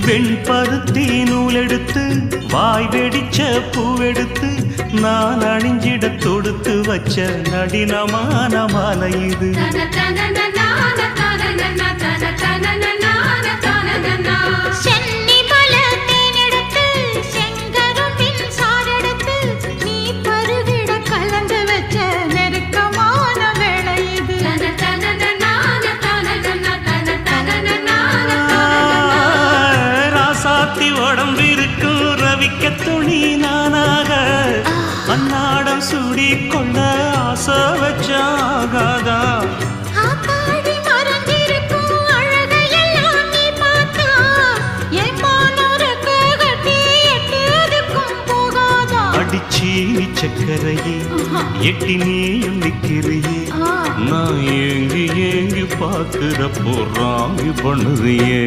வெண்பருத்தி நூலெடுத்து வாய் வெடிச்ச பூவெடுத்து நான் அணிஞ்சிட தொடுத்து வச்ச நடினமான மாலை இது. உடம்பிருக்கும் ரவிக்க துணி நானாக அன்னாடம் சூடி கொள்ள ஆசை வச்சாகாதா. அடிச்சி சக்கரையே எட்டி நீயும் நிக்கிறியே நான் ஏங்கி ஏங்கி பார்க்கிற போறாங்க பண்ணுறியே.